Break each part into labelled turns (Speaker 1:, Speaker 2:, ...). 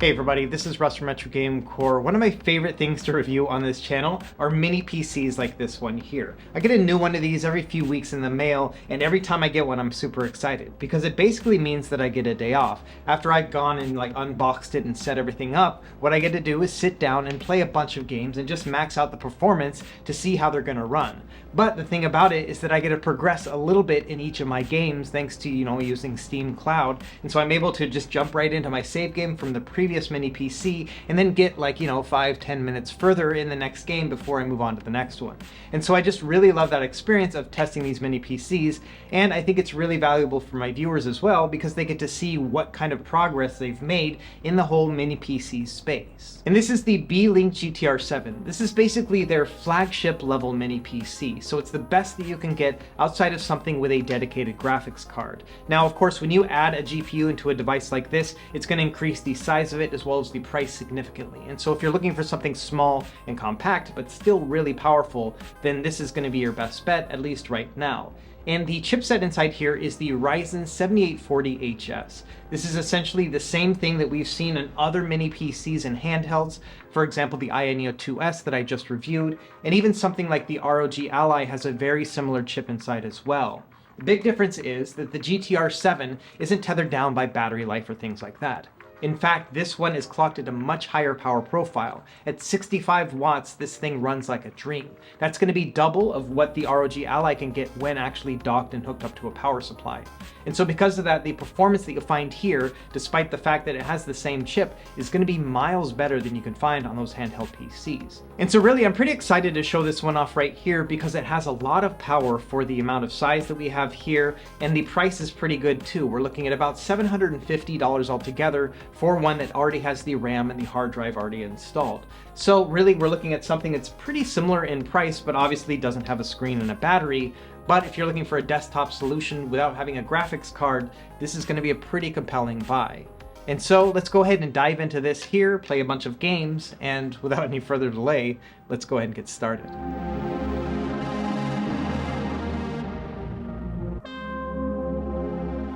Speaker 1: Hey everybody, this is Russ from Retro Game Core. One of my favorite things to review on this channel are mini PCs like this one here. I get a new one of these every few weeks in the mail, and every time I get one I'm super excited because it basically means that I get a day off. After I've gone and unboxed it and set everything up, what I get to do is sit down and play a bunch of games and just max out the performance to see how they're gonna run. But the thing about it is that I get to progress a little bit in each of my games thanks to, using Steam Cloud. And so I'm able to just jump right into my save game from the previous mini PC and then get 5-10 minutes further in the next game before I move on to the next one. And so I just really love that experience of testing these mini PCs, and I think it's really valuable for my viewers as well because they get to see what kind of progress they've made in the whole mini PC space. And this is the Beelink GTR7. This is basically their flagship level mini PC. So it's the best that you can get outside of something with a dedicated graphics card. Now, of course, when you add a GPU into a device like this, it's going to increase the size of it as well as the price significantly. And so if you're looking for something small and compact, but still really powerful, then this is going to be your best bet, at least right now. And the chipset inside here is the Ryzen 7840HS. This is essentially the same thing that we've seen in other mini PCs and handhelds. For example, the Neo 2S that I just reviewed, and even something like the ROG Ally has a very similar chip inside as well. The big difference is that the GTR7 isn't tethered down by battery life or things like that. In fact, this one is clocked at a much higher power profile. At 65 watts, this thing runs like a dream. That's going to be double of what the ROG Ally can get when actually docked and hooked up to a power supply. And so because of that, the performance that you'll find here, despite the fact that it has the same chip, is going to be miles better than you can find on those handheld PCs. And so really, I'm pretty excited to show this one off right here because it has a lot of power for the amount of size that we have here, and the price is pretty good too. We're looking at about $750 altogether for one that already has the RAM and the hard drive already installed. So really, we're looking at something that's pretty similar in price, but obviously doesn't have a screen and a battery. But if you're looking for a desktop solution without having a graphics card, this is going to be a pretty compelling buy. And so let's go ahead and dive into this here, play a bunch of games, and without any further delay, let's go ahead and get started.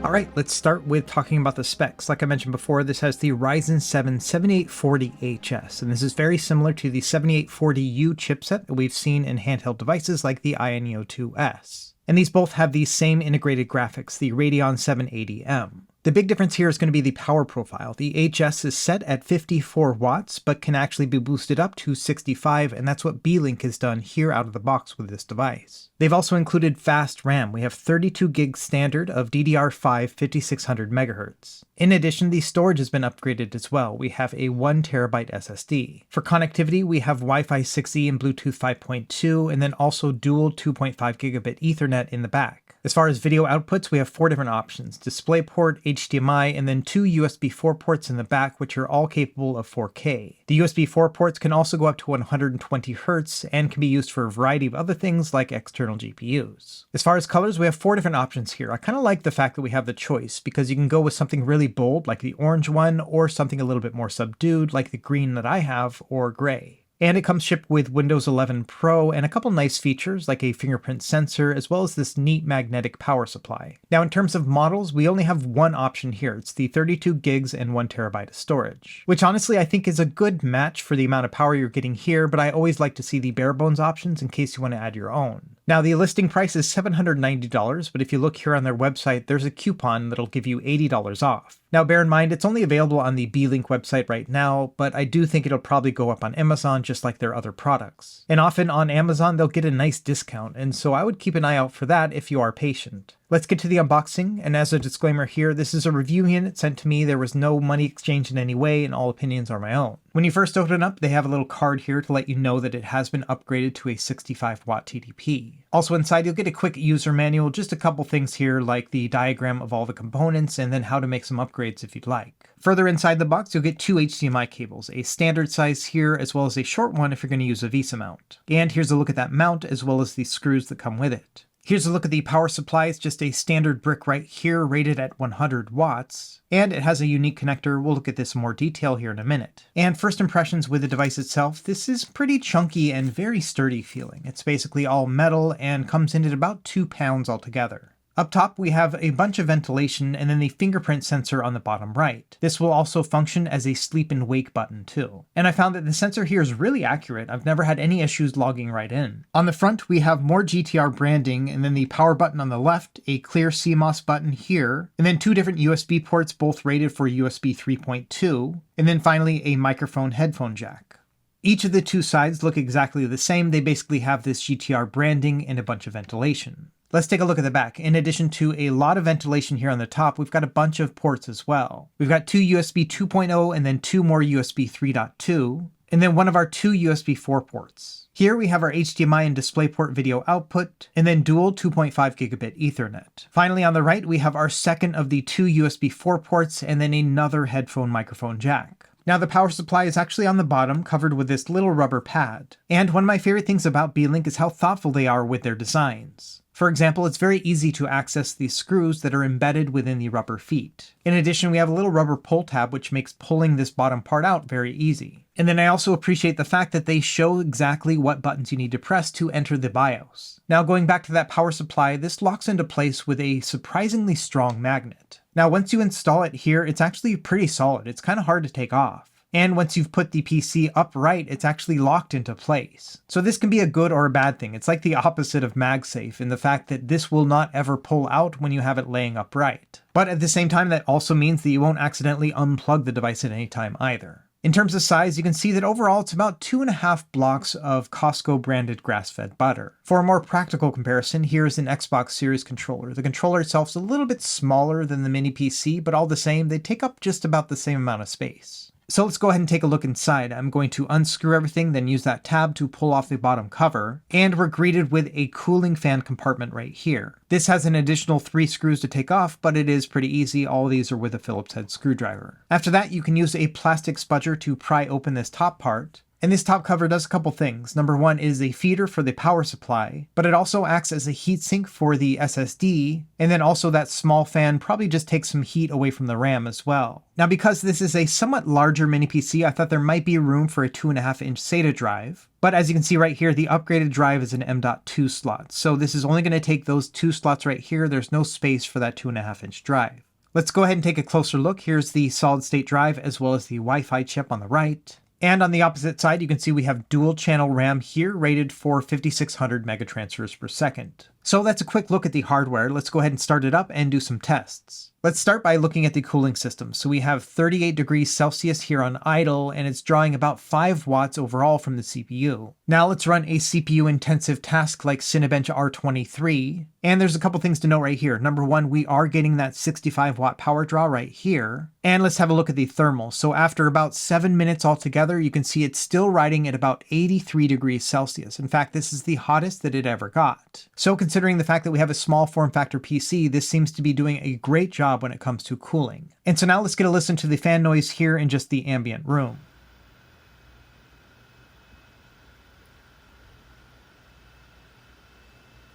Speaker 1: All right, let's start with talking about the specs. Like I mentioned before, this has the Ryzen 7 7840HS, and this is very similar to the 7840U chipset that we've seen in handheld devices like the Neo 2S. And these both have the same integrated graphics, the Radeon 780M. The big difference here is going to be the power profile. The HS is set at 54 watts, but can actually be boosted up to 65, and that's what Beelink has done here out of the box with this device. They've also included fast RAM. We have 32 gigs standard of DDR5 5600 MHz. In addition, the storage has been upgraded as well. We have a 1 TB SSD. For connectivity, we have Wi-Fi 6E and Bluetooth 5.2, and then also dual 2.5 gigabit Ethernet in the back. As far as video outputs, we have 4 different options: DisplayPort, HDMI, and then 2 USB 4 ports in the back, which are all capable of 4K. The USB 4 ports can also go up to 120 Hz and can be used for a variety of other things like external GPUs. As far as colors, we have 4 different options here. I kind of like the fact that we have the choice because you can go with something really bold like the orange one, or something a little bit more subdued like the green that I have, or gray. And it comes shipped with Windows 11 Pro and a couple nice features like a fingerprint sensor as well as this neat magnetic power supply. Now in terms of models, we only have one option here. It's the 32 gigs and 1 TB of storage, which honestly I think is a good match for the amount of power you're getting here, but I always like to see the bare bones options in case you want to add your own. Now the listing price is $790, but if you look here on their website, there's a coupon that'll give you $80 off. Now bear in mind, it's only available on the Beelink website right now, but I do think it'll probably go up on Amazon just like their other products. And often on Amazon, they'll get a nice discount, and so I would keep an eye out for that if you are patient. Let's get to the unboxing, and as a disclaimer here, this is a review unit sent to me. There was no money exchange in any way, and all opinions are my own. When you first open it up, they have a little card here to let you know that it has been upgraded to a 65 watt TDP. Also inside, you'll get a quick user manual, just a couple things here like the diagram of all the components and then how to make some upgrades if you'd like. Further inside the box, you'll get 2 HDMI cables, a standard size here as well as a short one if you're going to use a VESA mount. And here's a look at that mount as well as the screws that come with it. Here's a look at the power supply. It's just a standard brick right here, rated at 100 watts. And it has a unique connector. We'll look at this in more detail here in a minute. And first impressions with the device itself, this is pretty chunky and very sturdy feeling. It's basically all metal and comes in at about 2 pounds altogether. Up top, we have a bunch of ventilation and then the fingerprint sensor on the bottom right. This will also function as a sleep and wake button too. And I found that the sensor here is really accurate. I've never had any issues logging right in. On the front, we have more GTR branding and then the power button on the left, a clear CMOS button here, and then two different USB ports, both rated for USB 3.2, and then finally a microphone headphone jack. Each of the two sides look exactly the same. They basically have this GTR branding and a bunch of ventilation. Let's take a look at the back. In addition to a lot of ventilation here on the top, we've got a bunch of ports as well. We've got two USB 2.0 and then two more USB 3.2, and then one of our two USB 4 ports. Here we have our HDMI and DisplayPort video output, and then dual 2.5 gigabit Ethernet. Finally, on the right, we have our second of the two USB 4 ports, and then another headphone microphone jack. Now the power supply is actually on the bottom, covered with this little rubber pad. And one of my favorite things about Beelink is how thoughtful they are with their designs. For example, it's very easy to access these screws that are embedded within the rubber feet. In addition, we have a little rubber pull tab which makes pulling this bottom part out very easy. And then I also appreciate the fact that they show exactly what buttons you need to press to enter the BIOS. Now going back to that power supply, this locks into place with a surprisingly strong magnet. Now once you install it here, it's actually pretty solid. It's kind of hard to take off. And once you've put the PC upright, it's actually locked into place. So this can be a good or a bad thing. It's like the opposite of MagSafe in the fact that this will not ever pull out when you have it laying upright. But at the same time, that also means that you won't accidentally unplug the device at any time either. In terms of size, you can see that overall it's about 2.5 blocks of Costco branded grass-fed butter. For a more practical comparison, here's an Xbox Series controller. The controller itself is a little bit smaller than the mini PC, but all the same, they take up just about the same amount of space. So let's go ahead and take a look inside. I'm going to unscrew everything, then use that tab to pull off the bottom cover, and we're greeted with a cooling fan compartment right here. This has an additional 3 screws to take off, but it is pretty easy. All of these are with a Phillips head screwdriver. After that, you can use a plastic spudger to pry open this top part. And this top cover does a couple things. Number one, it is a feeder for the power supply, but it also acts as a heatsink for the SSD, and then also that small fan probably just takes some heat away from the RAM as well. Now because this is a somewhat larger mini PC, I thought there might be room for a 2.5-inch SATA drive. But as you can see right here, the upgraded drive is an M.2 slot, so this is only going to take those 2 slots right here. There's no space for that 2.5-inch drive. Let's go ahead and take a closer look. Here's the solid-state drive as well as the Wi-Fi chip on the right. And on the opposite side, you can see we have dual channel RAM here rated for 5600 megatransfers per second. So that's a quick look at the hardware. Let's go ahead and start it up and do some tests. Let's start by looking at the cooling system. So we have 38 degrees Celsius here on idle, and it's drawing about 5 watts overall from the CPU. Now let's run a CPU intensive task like Cinebench R23. And there's a couple things to note right here. Number one, we are getting that 65 watt power draw right here. And let's have a look at the thermal. So after about 7 minutes altogether, you can see it's still riding at about 83 degrees Celsius. In fact, this is the hottest that it ever got. So considering the fact that we have a small form factor PC, this seems to be doing a great job when it comes to cooling. And so now let's get a listen to the fan noise here in just the ambient room.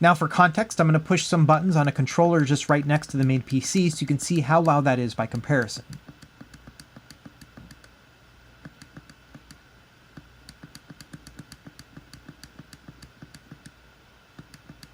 Speaker 1: Now for context, I'm going to push some buttons on a controller just right next to the main PC so you can see how loud that is by comparison.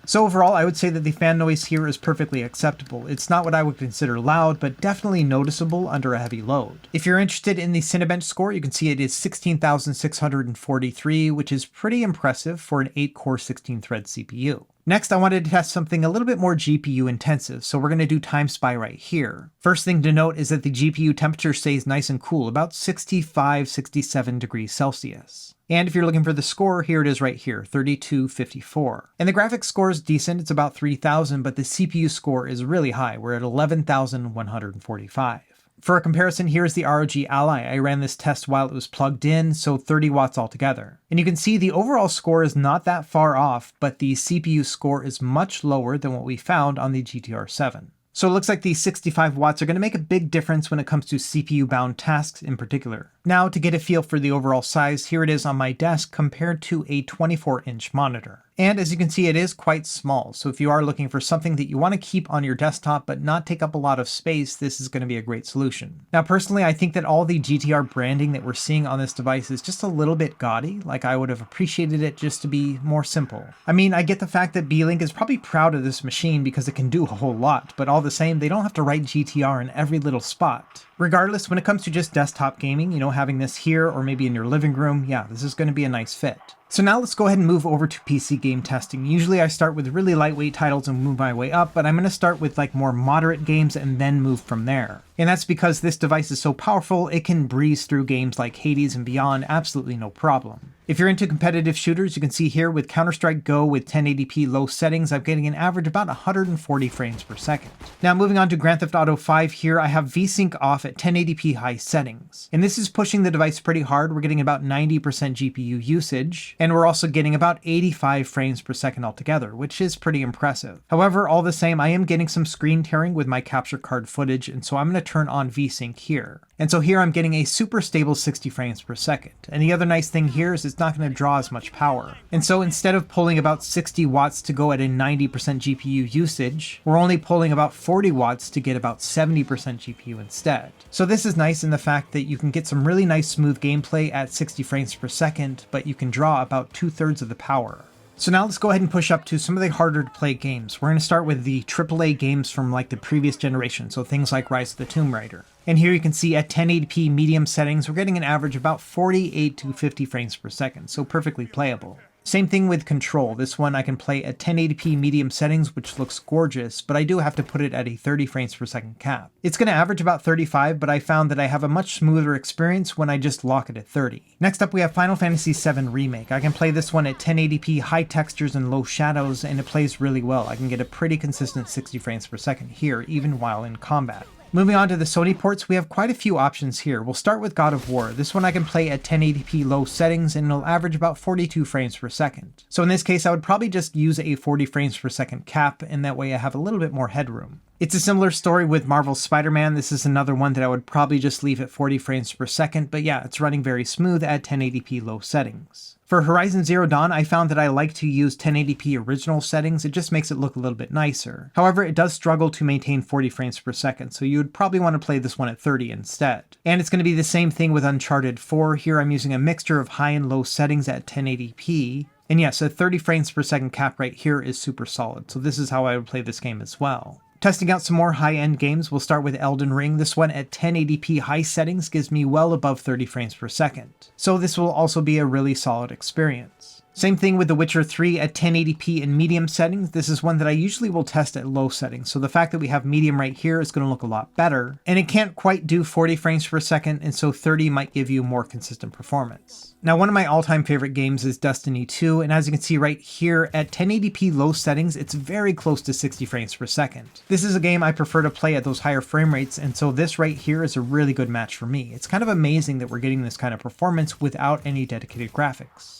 Speaker 1: So overall, I would say that the fan noise here is perfectly acceptable. It's not what I would consider loud, but definitely noticeable under a heavy load. If you're interested in the Cinebench score, you can see it is 16,643, which is pretty impressive for an 8-core 16-thread CPU. Next, I wanted to test something a little bit more GPU intensive, so we're going to do Time Spy right here. First thing to note is that the GPU temperature stays nice and cool, about 65-67 degrees Celsius. And if you're looking for the score, here it is right here, 3254. And the graphics score is decent, it's about 3000, but the CPU score is really high. We're at 11,145. For a comparison, here's the ROG Ally. I ran this test while it was plugged in, so 30 watts altogether. And you can see the overall score is not that far off, but the CPU score is much lower than what we found on the GTR7. So it looks like these 65 watts are going to make a big difference when it comes to CPU-bound tasks in particular. Now, to get a feel for the overall size, here it is on my desk compared to a 24-inch monitor. And as you can see, it is quite small, so if you are looking for something that you want to keep on your desktop but not take up a lot of space, this is going to be a great solution. Now personally, I think that all the GTR branding that we're seeing on this device is just a little bit gaudy, like I would have appreciated it just to be more simple. I mean, I get the fact that Beelink is probably proud of this machine because it can do a whole lot, but all the same, they don't have to write GTR in every little spot. Regardless, when it comes to just desktop gaming, having this here or maybe in your living room, yeah, this is going to be a nice fit. So now let's go ahead and move over to PC game testing. Usually I start with really lightweight titles and move my way up, but I'm going to start with like more moderate games and then move from there. And that's because this device is so powerful, it can breeze through games like Hades and beyond absolutely no problem. If you're into competitive shooters, you can see here with Counter-Strike Go with 1080p low settings, I'm getting an average about 140 frames per second. Now moving on to Grand Theft Auto 5 here, I have VSync off at 1080p high settings. And this is pushing the device pretty hard. We're getting about 90% GPU usage, and we're also getting about 85 frames per second altogether, which is pretty impressive. However, all the same, I am getting some screen tearing with my capture card footage, and so I'm going to turn on VSync here. And so here I'm getting a super stable 60 frames per second. And the other nice thing here is it's not going to draw as much power. And so instead of pulling about 60 watts to go at a 90% GPU usage, we're only pulling about 40 watts to get about 70% GPU instead. So this is nice in the fact that you can get some really nice smooth gameplay at 60 frames per second, but you can draw about 2/3 of the power. So now let's go ahead and push up to some of the harder to play games. We're going to start with the AAA games from like the previous generation, so things like Rise of the Tomb Raider. And here you can see at 1080p medium settings, we're getting an average about 48 to 50 frames per second, so perfectly playable. Same thing with Control. This one I can play at 1080p medium settings, which looks gorgeous, but I do have to put it at a 30 frames per second cap. It's going to average about 35, but I found that I have a much smoother experience when I just lock it at 30. Next up we have Final Fantasy VII Remake. I can play this one at 1080p high textures and low shadows, and it plays really well. I can get a pretty consistent 60 frames per second here, even while in combat. Moving on to the Sony ports, we have quite a few options here. We'll start with God of War. This one I can play at 1080p low settings and it'll average about 42 frames per second. So in this case, I would probably just use a 40 frames per second cap, and that way I have a little bit more headroom. It's a similar story with Marvel's Spider-Man. This is another one that I would probably just leave at 40 frames per second, but yeah, it's running very smooth at 1080p low settings. For Horizon Zero Dawn, I found that I like to use 1080p original settings. It just makes it look a little bit nicer. However, it does struggle to maintain 40 frames per second, so you would probably want to play this one at 30 instead. And it's going to be the same thing with Uncharted 4. Here I'm using a mixture of high and low settings at 1080p. And yes, a 30 frames per second cap right here is super solid, so this is how I would play this game as well. Testing out some more high-end games, we'll start with Elden Ring. This one at 1080p high settings gives me well above 30 frames per second. So this will also be a really solid experience. Same thing with The Witcher 3 at 1080p in medium settings. This is one that I usually will test at low settings, so the fact that we have medium right here is going to look a lot better. And it can't quite do 40 frames per second, and so 30 might give you more consistent performance. Now, one of my all-time favorite games is Destiny 2, and as you can see right here, at 1080p low settings, it's very close to 60 frames per second. This is a game I prefer to play at those higher frame rates, and so this right here is a really good match for me. It's kind of amazing that we're getting this kind of performance without any dedicated graphics.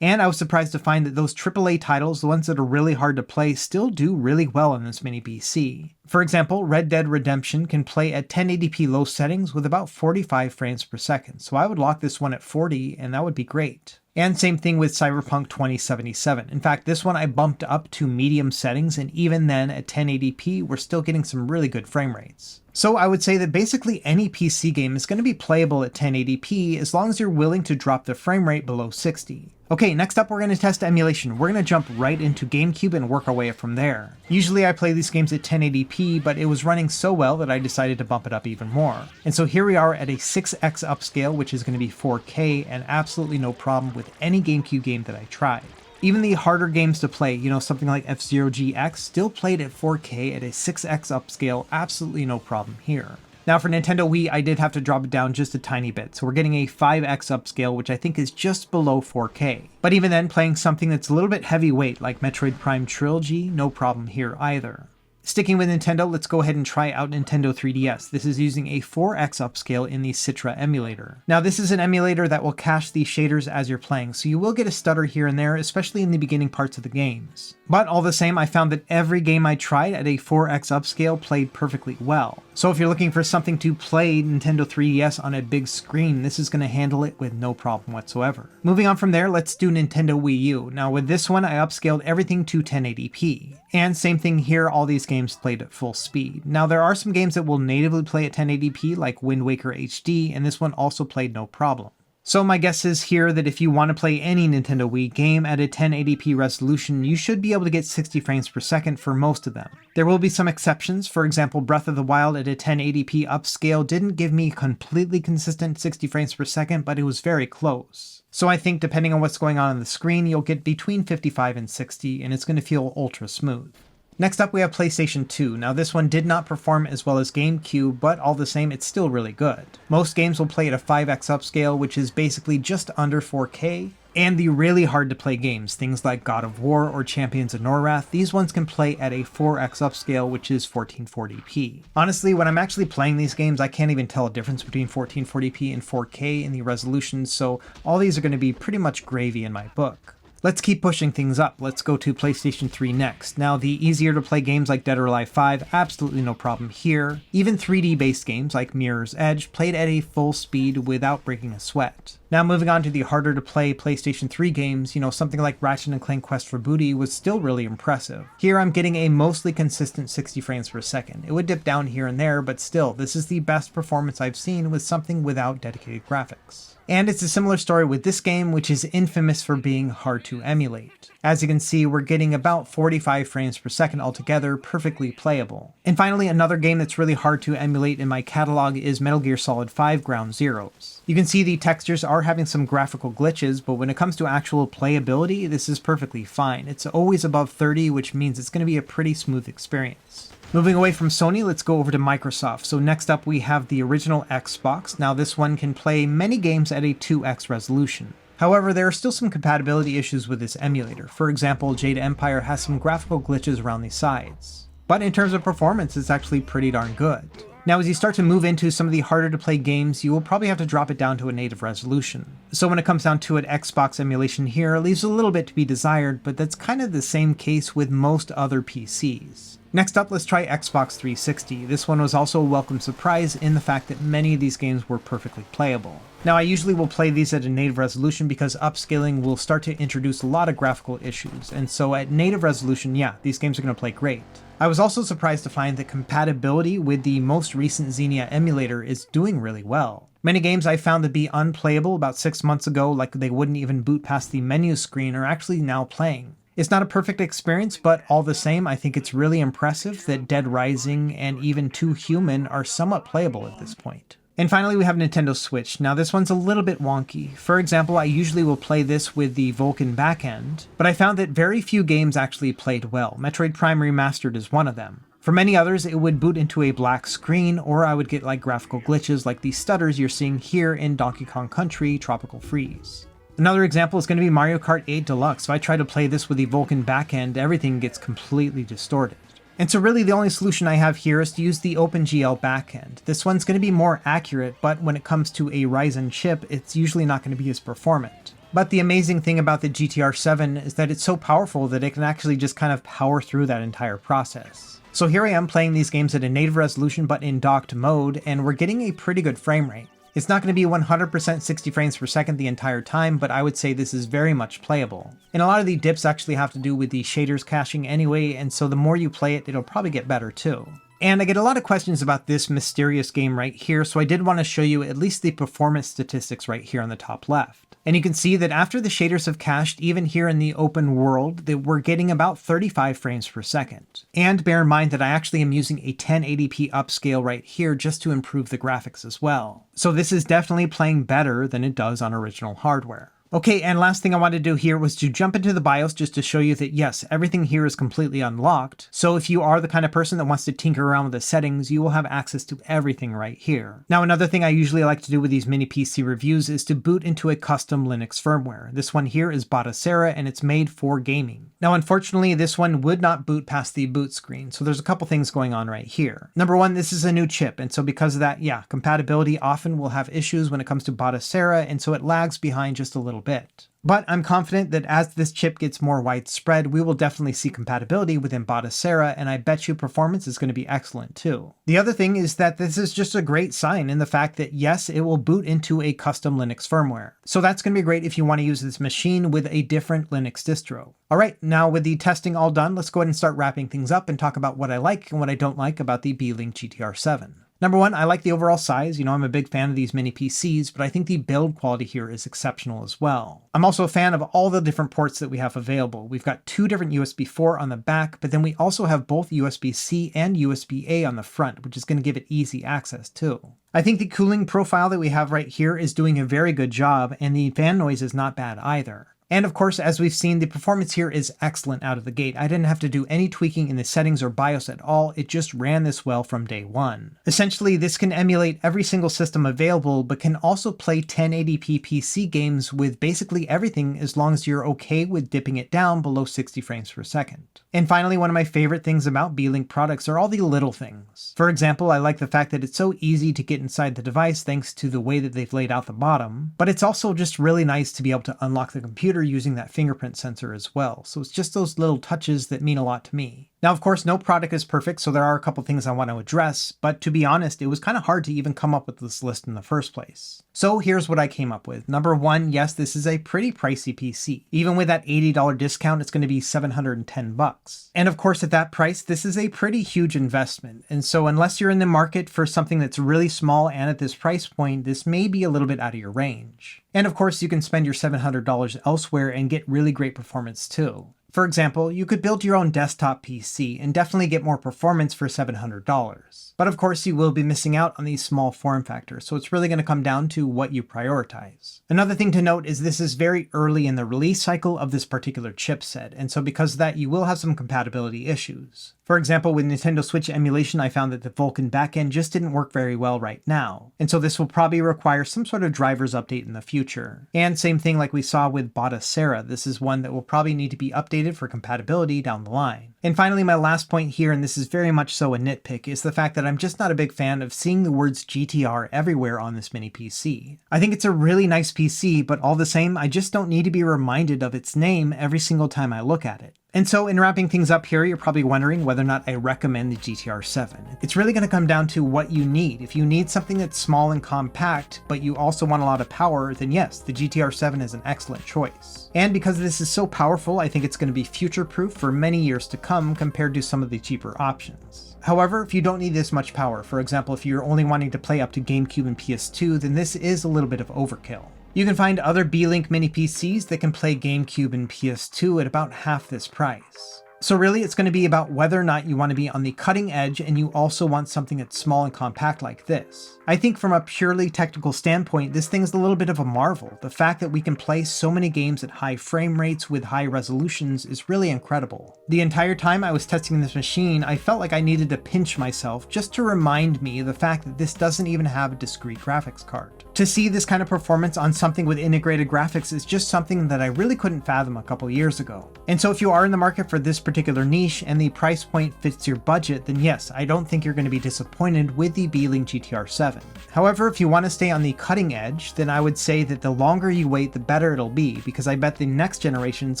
Speaker 1: And I was surprised to find that those AAA titles, the ones that are really hard to play, still do really well on this mini PC. For example, Red Dead Redemption can play at 1080p low settings with about 45 frames per second, so I would lock this one at 40 and that would be great. And same thing with Cyberpunk 2077. In fact, this one I bumped up to medium settings, and even then at 1080p, we're still getting some really good frame rates. So I would say that basically any PC game is going to be playable at 1080p as long as you're willing to drop the frame rate below 60. Okay, next up we're going to test emulation. We're going to jump right into GameCube and work our way up from there. Usually I play these games at 1080p, but it was running so well that I decided to bump it up even more. And so here we are at a 6x upscale, which is going to be 4K, and absolutely no problem with any GameCube game that I tried. Even the harder games to play, something like F-Zero GX, still played at 4K at a 6x upscale, absolutely no problem here. Now for Nintendo Wii, I did have to drop it down just a tiny bit, so we're getting a 5x upscale, which I think is just below 4K. But even then, playing something that's a little bit heavyweight, like Metroid Prime Trilogy, no problem here either. Sticking with Nintendo, let's go ahead and try out Nintendo 3DS. This is using a 4x upscale in the Citra emulator. Now this is an emulator that will cache the shaders as you're playing, so you will get a stutter here and there, especially in the beginning parts of the games. But all the same, I found that every game I tried at a 4x upscale played perfectly well. So if you're looking for something to play Nintendo 3DS on a big screen, this is going to handle it with no problem whatsoever. Moving on from there, let's do Nintendo Wii U. Now with this one, I upscaled everything to 1080p. And same thing here, all these games played at full speed. Now there are some games that will natively play at 1080p like Wind Waker HD, and this one also played no problem. So my guess is here that if you want to play any Nintendo Wii game at a 1080p resolution, you should be able to get 60 frames per second for most of them. There will be some exceptions. For example, Breath of the Wild at a 1080p upscale didn't give me completely consistent 60 frames per second, but it was very close. So I think depending on what's going on the screen, you'll get between 55 and 60, and it's going to feel ultra smooth. Next up we have PlayStation 2. Now this one did not perform as well as GameCube, but all the same it's still really good. Most games will play at a 5x upscale, which is basically just under 4K, and the really hard to play games, things like God of War or Champions of Norrath, these ones can play at a 4x upscale, which is 1440p. Honestly, when I'm actually playing these games, I can't even tell a difference between 1440p and 4K in the resolution, so all these are going to be pretty much gravy in my book. Let's keep pushing things up. Let's go to PlayStation 3 next. Now, the easier to play games like Dead or Alive 5, absolutely no problem here. Even 3D based games like Mirror's Edge played at a full speed without breaking a sweat. Now moving on to the harder to play PlayStation 3 games, something like Ratchet & Clank Quest for Booty was still really impressive. Here I'm getting a mostly consistent 60 frames per second. It would dip down here and there, but still, this is the best performance I've seen with something without dedicated graphics. And it's a similar story with this game, which is infamous for being hard to emulate. As you can see, we're getting about 45 frames per second altogether, perfectly playable. And finally, another game that's really hard to emulate in my catalog is Metal Gear Solid 5 Ground Zeroes. You can see the textures are having some graphical glitches, but when it comes to actual playability, this is perfectly fine. It's always above 30, which means it's going to be a pretty smooth experience. Moving away from Sony, let's go over to Microsoft. So next up we have the original Xbox. Now this one can play many games at a 2x resolution. However, there are still some compatibility issues with this emulator. For example, Jade Empire has some graphical glitches around the sides. But in terms of performance, it's actually pretty darn good. Now, as you start to move into some of the harder to play games, you will probably have to drop it down to a native resolution. So when it comes down to it, Xbox emulation here leaves a little bit to be desired, but that's kind of the same case with most other PCs. Next up, let's try Xbox 360. This one was also a welcome surprise in the fact that many of these games were perfectly playable. Now, I usually will play these at a native resolution because upscaling will start to introduce a lot of graphical issues, and so at native resolution, yeah, these games are going to play great. I was also surprised to find that compatibility with the most recent Xenia emulator is doing really well. Many games I found to be unplayable about 6 months ago, like they wouldn't even boot past the menu screen, are actually now playing. It's not a perfect experience, but all the same, I think it's really impressive that Dead Rising and even 2 Human are somewhat playable at this point. And finally, we have Nintendo Switch. Now this one's a little bit wonky. For example, I usually will play this with the Vulkan backend, but I found that very few games actually played well. Metroid Prime Remastered is one of them. For many others, it would boot into a black screen, or I would get like graphical glitches like the stutters you're seeing here in Donkey Kong Country Tropical Freeze. Another example is going to be Mario Kart 8 Deluxe. If I try to play this with the Vulkan backend, everything gets completely distorted. And so really the only solution I have here is to use the OpenGL backend. This one's going to be more accurate, but when it comes to a Ryzen chip, it's usually not going to be as performant. But the amazing thing about the GTR7 is that it's so powerful that it can actually just kind of power through that entire process. So here I am playing these games at a native resolution but in docked mode, and we're getting a pretty good frame rate. It's not going to be 100% 60 frames per second the entire time, but I would say this is very much playable. And a lot of the dips actually have to do with the shaders caching anyway, and so the more you play it, it'll probably get better too. And I get a lot of questions about this mysterious game right here, so I did want to show you at least the performance statistics right here on the top left. And you can see that after the shaders have cached, even here in the open world, that we're getting about 35 frames per second. And bear in mind that I actually am using a 1080p upscale right here just to improve the graphics as well. So this is definitely playing better than it does on original hardware. Okay, and last thing I wanted to do here was to jump into the BIOS just to show you that yes, everything here is completely unlocked. So if you are the kind of person that wants to tinker around with the settings, you will have access to everything right here. Now, another thing I usually like to do with these mini PC reviews is to boot into a custom Linux firmware. This one here is Batocera and it's made for gaming. Now, unfortunately, this one would not boot past the boot screen. So there's a couple things going on right here. Number one, this is a new chip. And so because of that, yeah, compatibility often will have issues when it comes to Batocera. And so it lags behind just a little bit. But I'm confident that as this chip gets more widespread, we will definitely see compatibility within Batocera, and I bet you performance is going to be excellent too. The other thing is that this is just a great sign in the fact that yes, it will boot into a custom Linux firmware. So that's going to be great if you want to use this machine with a different Linux distro. Alright, now with the testing all done, let's go ahead and start wrapping things up and talk about what I like and what I don't like about the Beelink GTR7. Number one, I like the overall size. I'm a big fan of these mini PCs, but I think the build quality here is exceptional as well. I'm also a fan of all the different ports that we have available. We've got two different USB 4 on the back, but then we also have both USB-C and USB-A on the front, which is going to give it easy access too. I think the cooling profile that we have right here is doing a very good job, and the fan noise is not bad either. And of course, as we've seen, the performance here is excellent out of the gate. I didn't have to do any tweaking in the settings or BIOS at all. It just ran this well from day one. Essentially, this can emulate every single system available, but can also play 1080p PC games with basically everything as long as you're okay with dipping it down below 60 frames per second. And finally, one of my favorite things about Beelink products are all the little things. For example, I like the fact that it's so easy to get inside the device thanks to the way that they've laid out the bottom, but it's also just really nice to be able to unlock the computer using that fingerprint sensor as well. So it's just those little touches that mean a lot to me. Now, of course, no product is perfect, so there are a couple things I want to address, but to be honest, it was kind of hard to even come up with this list in the first place. So here's what I came up with. Number one, yes, this is a pretty pricey PC. Even with that $80 discount, it's going to be $710. And of course, at that price, this is a pretty huge investment. And so unless you're in the market for something that's really small and at this price point, this may be a little bit out of your range. And of course, you can spend your $700 elsewhere and get really great performance too. For example, you could build your own desktop PC and definitely get more performance for $700. But of course, you will be missing out on these small form factors, so it's really going to come down to what you prioritize. Another thing to note is this is very early in the release cycle of this particular chipset, and so because of that, you will have some compatibility issues. For example, with Nintendo Switch emulation, I found that the Vulkan backend just didn't work very well right now, and so this will probably require some sort of drivers update in the future. And same thing like we saw with Batocera, this is one that will probably need to be updated for compatibility down the line. And finally, my last point here, and this is very much so a nitpick, is the fact that I'm just not a big fan of seeing the words GTR everywhere on this mini PC. I think it's a really nice PC, but all the same, I just don't need to be reminded of its name every single time I look at it. And so in wrapping things up here, you're probably wondering whether or not I recommend the GTR7. It's really going to come down to what you need. If you need something that's small and compact, but you also want a lot of power, then yes, the GTR7 is an excellent choice. And because this is so powerful, I think it's going to be future-proof for many years to come compared to some of the cheaper options. However, if you don't need this much power, for example, if you're only wanting to play up to GameCube and PS2, then this is a little bit of overkill. You can find other Beelink mini PCs that can play GameCube and PS2 at about half this price. So really, it's going to be about whether or not you want to be on the cutting edge and you also want something that's small and compact like this. I think from a purely technical standpoint, this thing's a little bit of a marvel. The fact that we can play so many games at high frame rates with high resolutions is really incredible. The entire time I was testing this machine, I felt like I needed to pinch myself just to remind me of the fact that this doesn't even have a discrete graphics card. To see this kind of performance on something with integrated graphics is just something that I really couldn't fathom a couple years ago. And so if you are in the market for this particular niche and the price point fits your budget, then yes, I don't think you're going to be disappointed with the Beelink GTR7. However, if you want to stay on the cutting edge, then I would say that the longer you wait, the better it'll be, because I bet the next generation is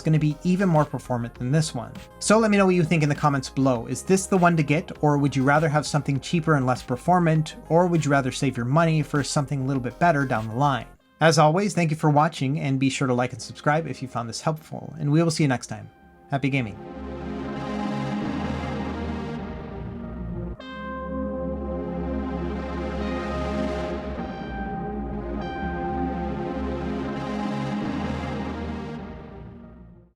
Speaker 1: going to be even more performant than this one. So let me know what you think in the comments below. Is this the one to get, or would you rather have something cheaper and less performant, or would you rather save your money for something a little bit better down the line? As always, thank you for watching, and be sure to like and subscribe if you found this helpful, and we will see you next time. Happy gaming!